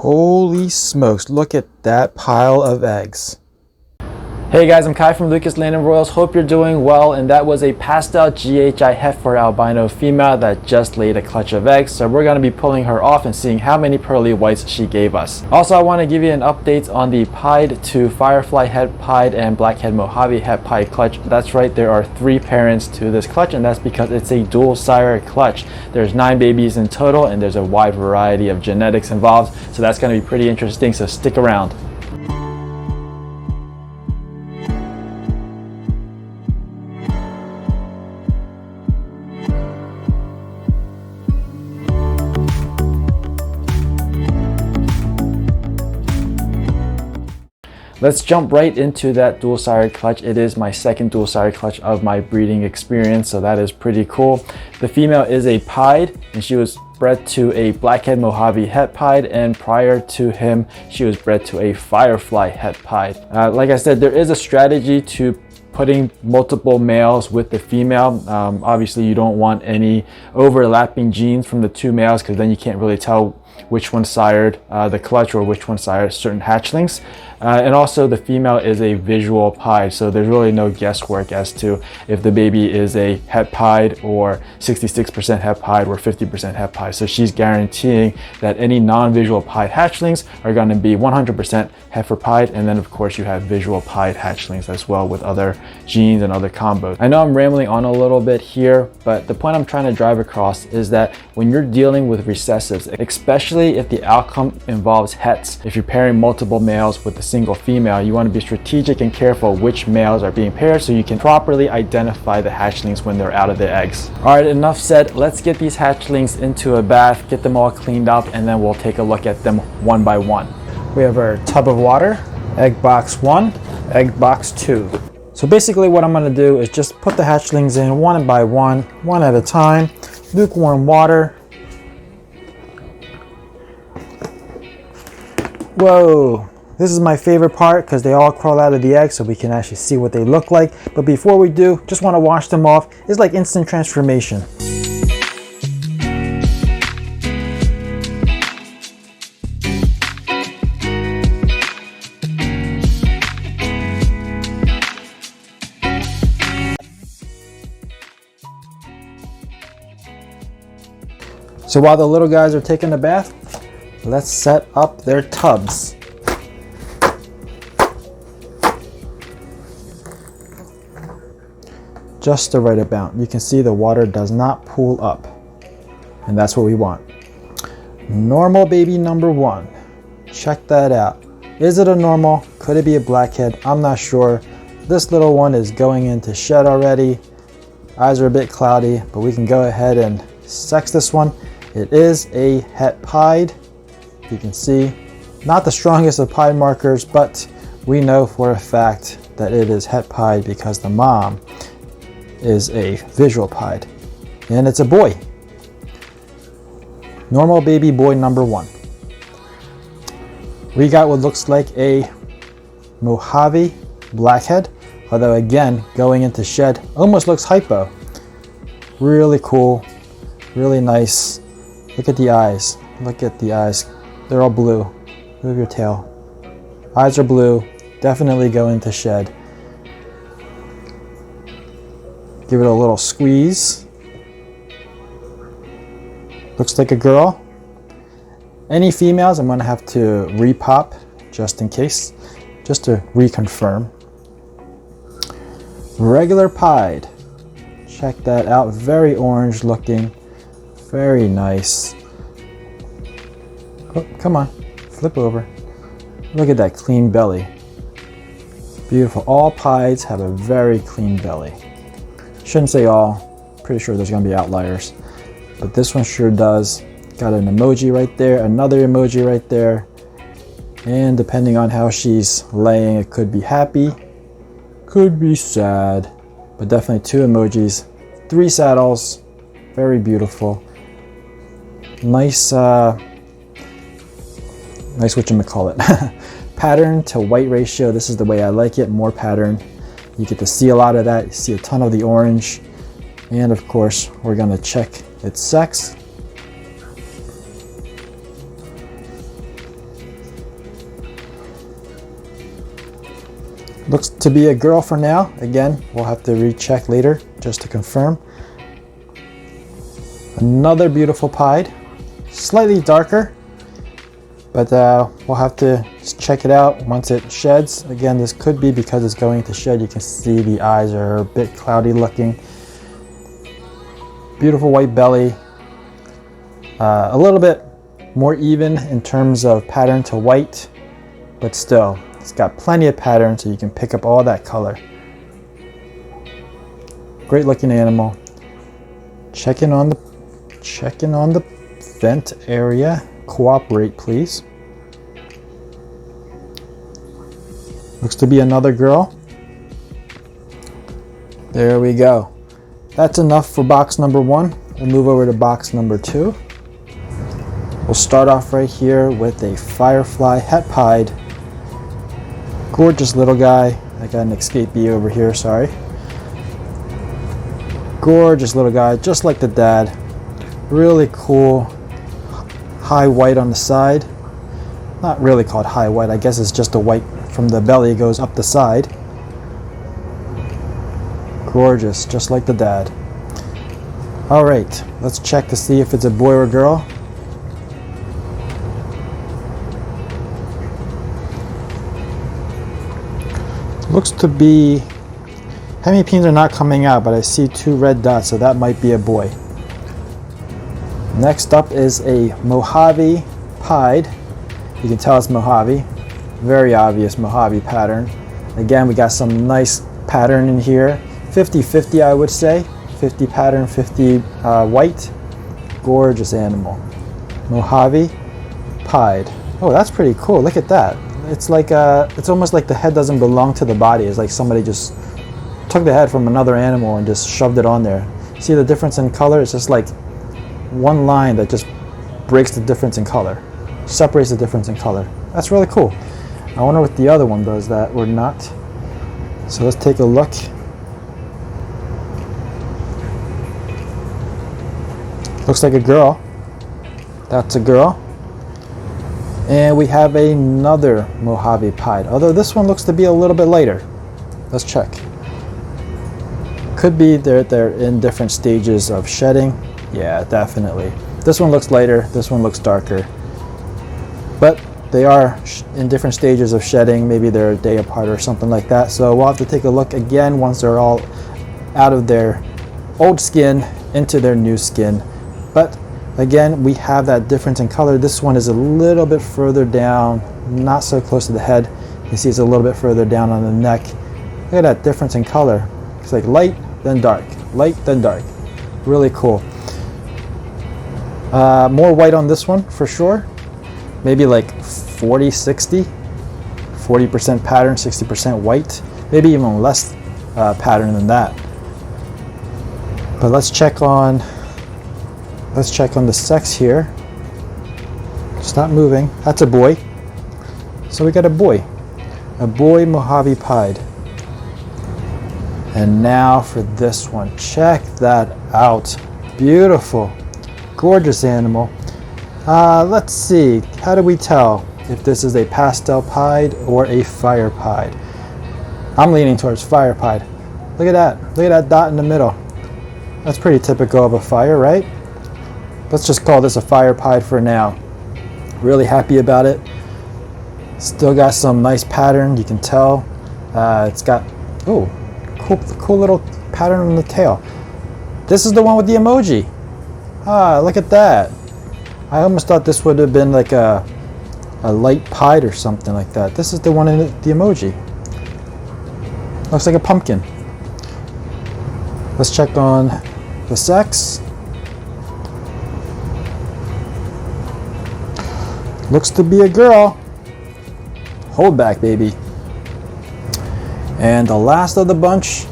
Holy smokes, look at that pile of eggs. Hey guys, I'm Kai from Lucas Landon Royals. Hope you're doing well. And that was a Pastel GHI heifer albino female that just laid a clutch of eggs. So we're going to be pulling her off and seeing how many pearly whites she gave us. Also, I want to give you an update on the Pied to Firefly Head Pied and Blackhead Mojave Head Pied clutch. That's right, there are 3 parents to this clutch, and that's because it's a dual sire clutch. There's 9 babies in total, and there's a wide variety of genetics involved. So that's going to be pretty interesting, so stick around. Let's jump right into that dual sire clutch. It is my second dual sire clutch of my breeding experience, so that is pretty cool. The female is a Pied, and she was bred to a Blackhead Mojave Het Pied, and prior to him, she was bred to a Firefly Het Pied. Like I said, there is a strategy to putting multiple males with the female. Obviously, you don't want any overlapping genes from the 2 males, because then you can't really tell which one sired the clutch or which one sired certain hatchlings. And also the female is a visual pied, so there's really no guesswork as to if the baby is a Het Pied or 66% Het Pied or 50% Het Pied. So she's guaranteeing that any non-visual pied hatchlings are going to be 100% heifer pied, and then of course you have visual pied hatchlings as well with other genes and other combos. I know I'm rambling on a little bit here, but the point I'm trying to drive across is that when you're dealing with recessives, especially if the outcome involves hets, if you're pairing multiple males with a single female, you want to be strategic and careful which males are being paired so you can properly identify the hatchlings when they're out of their eggs. All right, enough said. Let's get these hatchlings into a bath, get them all cleaned up, and then we'll take a look at them one by one. We have our tub of water, egg box 1, egg box 2. So basically what I'm going to do is just put the hatchlings in one by one at a time, lukewarm water. Whoa, this is my favorite part because they all crawl out of the egg so we can actually see what they look like. But before we do, just want to wash them off. It's like instant transformation. So while the little guys are taking a bath, let's set up their tubs. Just the right amount. You can see the water does not pool up, and that's what we want. Normal baby number 1. Check that out. Is it a normal? Could it be a blackhead? I'm not sure. This little one is going into shed already. Eyes are a bit cloudy, but we can go ahead and sex this one. It is a Het Pied. You can see, not the strongest of pied markers, but we know for a fact that it is Het Pied because the mom is a visual pied, and it's a boy. Normal baby boy number 1. We got what looks like a Mojave Blackhead, although again, going into shed, almost looks hypo. Really cool, really nice. Look at the eyes. Look at the eyes. They're all blue. Move your tail. Eyes are blue. Definitely go into shed. Give it a little squeeze. Looks like a girl. Any females, I'm going to have to repop just in case, just to reconfirm. Regular pied. Check that out. Very orange looking. Very nice. Oh, come on, flip over. Look at that clean belly. Beautiful. All pieds have a very clean belly. Shouldn't say all. Pretty sure there's going to be outliers. But this one sure does. Got an emoji right there, another emoji right there. And depending on how she's laying, it could be happy, could be sad. But definitely 2 emojis. 3 saddles. Very beautiful. Nice, nice whatchamacallit. Pattern to white ratio. This is the way I like it, more pattern. You get to see a lot of that. You see a ton of the orange. And of course, we're gonna check its sex. Looks to be a girl for now. Again, we'll have to recheck later just to confirm. Another beautiful pied, slightly darker, but we'll have to check it out once it sheds. Again, this could be because it's going to shed. You can see the eyes are a bit cloudy looking. Beautiful white belly, a little bit more even in terms of pattern to white, but still it's got plenty of pattern so you can pick up all that color. Great looking animal. Checking on the vent area. Cooperate, please. Looks to be another girl. There we go. That's enough for box number 1. We'll move over to box number 2. We'll start off right here with a Firefly Pied. Gorgeous little guy. I got an escapee over here, sorry. Gorgeous little guy, just like the dad. Really cool. High white on the side. Not really called high white, I guess it's just a white from the belly goes up the side. Gorgeous, just like the dad. All right, let's check to see if it's a boy or girl. Looks to be, hemipenes are not coming out, but I see 2 red dots, so that might be a boy. Next up is a Mojave Pied. You can tell it's Mojave. Very obvious Mojave pattern. Again, we got some nice pattern in here. 50-50, I would say. 50 pattern, 50 white. Gorgeous animal. Mojave Pied. Oh, that's pretty cool. Look at that. It's like it's almost like the head doesn't belong to the body. It's like somebody just took the head from another animal and just shoved it on there. See the difference in color? It's just like one line that just breaks the difference in color, separates the difference in color. That's really cool. I wonder what the other one does that or not. So let's take a look. Looks like a girl. That's a girl. And we have another Mojave Pied, although this one looks to be a little bit lighter. Let's check. Could be they're in different stages of shedding. Yeah, definitely. This one looks lighter, this one looks darker. But they are in different stages of shedding. Maybe they're a day apart or something like that. So we'll have to take a look again once they're all out of their old skin into their new skin. But again, we have that difference in color. This one is a little bit further down, not so close to the head. You see it's a little bit further down on the neck. Look at that difference in color. It's like light, then dark, light, then dark. Really cool. More white on this one for sure. Maybe like 40-60. 40% pattern, 60% white. Maybe even less pattern than that. But let's check on the sex here. Stop moving. That's a boy. So we got a boy Mojave Pied. And now for this one. Check that out. Beautiful. Gorgeous animal. Let's see. How do we tell if this is a Pastel Pied or a Fire Pied? I'm leaning towards Fire Pied. Look at that. Look at that dot in the middle. That's pretty typical of a fire, right? Let's just call this a Fire Pied for now. Really happy about it. Still got some nice pattern. You can tell. It's got cool little pattern on the tail. This is the one with the emoji. Look at that. I almost thought this would have been like a light pied or something like that. This is the one in the emoji. Looks like a pumpkin. Let's check on the sex. Looks to be a girl. Hold back, baby. And the last of the bunch,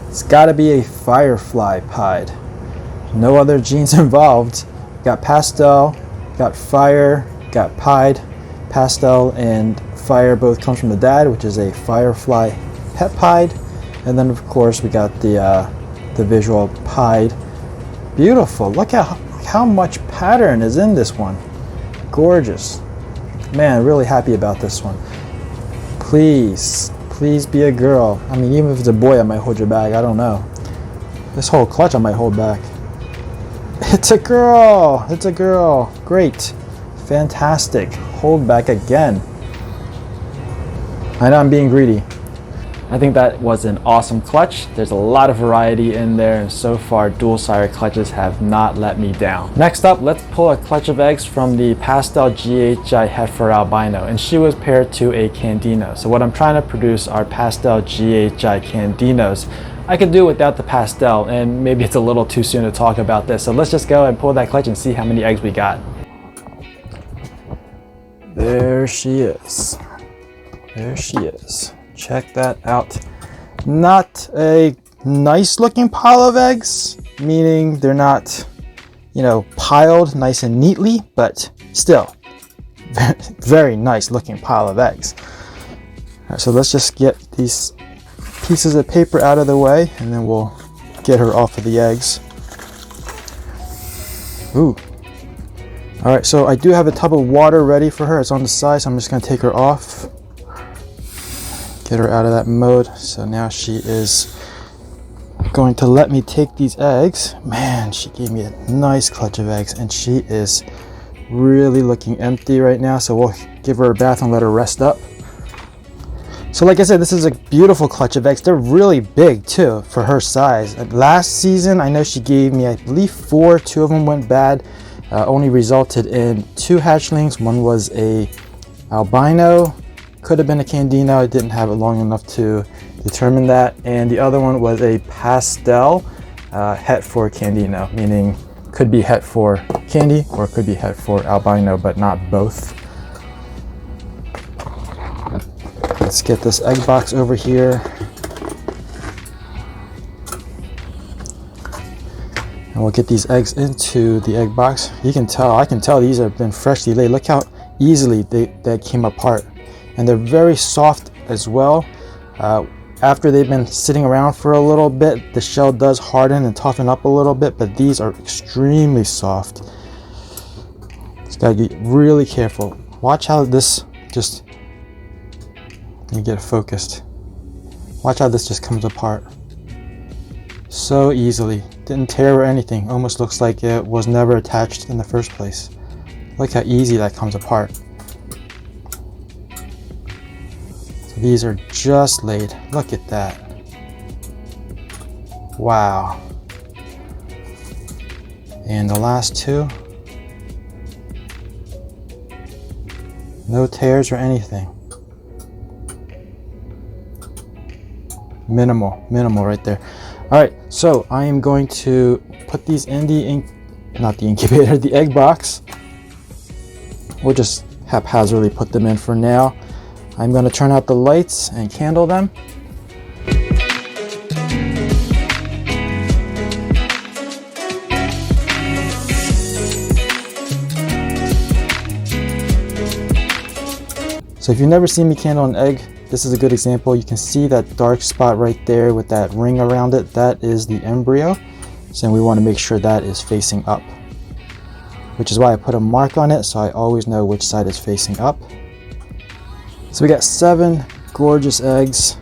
it's got to be a Firefly Pied. No other genes involved. Got pastel, got fire, got pied. Pastel and fire both comes from the dad, which is a Firefly Pied. And then of course we got the visual pied. Beautiful. Look at how much pattern is in this one. Gorgeous. Man, really happy about this one. Please Please be a girl. I mean, even if it's a boy, I might hold your bag. I don't know. This whole clutch I might hold back. It's a girl. It's a girl. Great. Fantastic. Hold back again. I know I'm being greedy. I think that was an awesome clutch. There's a lot of variety in there, and so far dual sire clutches have not let me down. Next up, let's pull a clutch of eggs from the Pastel GHI Heifer albino, and she was paired to a Candino. So what I'm trying to produce are Pastel GHI Candinos. I could do without the pastel, and maybe it's a little too soon to talk about this. So let's just go and pull that clutch and see how many eggs we got. There she is. There she is. Check that out. Not a nice looking pile of eggs, meaning they're not, you know, piled nice and neatly, but still very nice looking pile of eggs. All right, so let's just get these pieces of paper out of the way, and then we'll get her off of the eggs. Ooh. All right, so I do have a tub of water ready for her. It's on the side, so I'm just gonna take her off. Get her out of that mode. So now she is going to let me take these eggs. Man, she gave me a nice clutch of eggs, and she is really looking empty right now. So we'll give her a bath and let her rest up. So like I said, this is a beautiful clutch of eggs. They're really big too for her size. Last season, I know she gave me, I believe 4, 2 of them went bad. Only resulted in 2 hatchlings. One was a albino, could have been a Candino. I didn't have it long enough to determine that. And the other one was a pastel het for Candino, meaning could be het for candy or could be het for albino, but not both. Let's get this egg box over here. And we'll get these eggs into the egg box. You can tell, I can tell these have been freshly laid. Look how easily they came apart. And they're very soft as well. After they've been sitting around for a little bit, the shell does harden and toughen up a little bit, but these are extremely soft. Just gotta be really careful. Watch how this just, let me get it focused. Watch how this just comes apart. So easily. Didn't tear or anything. Almost looks like it was never attached in the first place. Look how easy that comes apart. So these are just laid. Look at that. Wow. And the last 2. No tears or anything. Minimal right there. All right, so I am going to put these in the the egg box. We'll just haphazardly put them in for now. I'm going to turn out the lights and candle them. So if you've never seen me candle an egg, this is a good example. You can see that dark spot right there with that ring around it. That is the embryo. So we want to make sure that is facing up, which is why I put a mark on it so I always know which side is facing up. So we got 7 gorgeous eggs,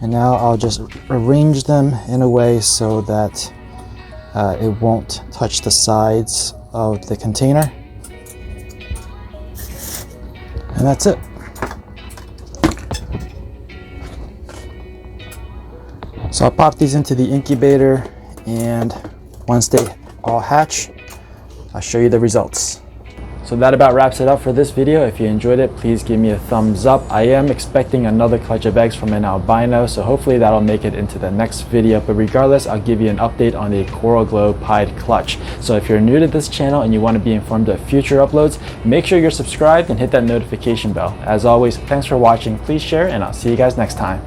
and now I'll just arrange them in a way so that it won't touch the sides of the container. And that's it. So I'll pop these into the incubator, and once they all hatch, I'll show you the results. So that about wraps it up for this video. If you enjoyed it, please give me a thumbs up. I am expecting another clutch of eggs from an albino, so hopefully that'll make it into the next video. But regardless, I'll give you an update on the Coral Glow Pied clutch. So if you're new to this channel and you want to be informed of future uploads, make sure you're subscribed and hit that notification bell. As always, thanks for watching. Please share, and I'll see you guys next time.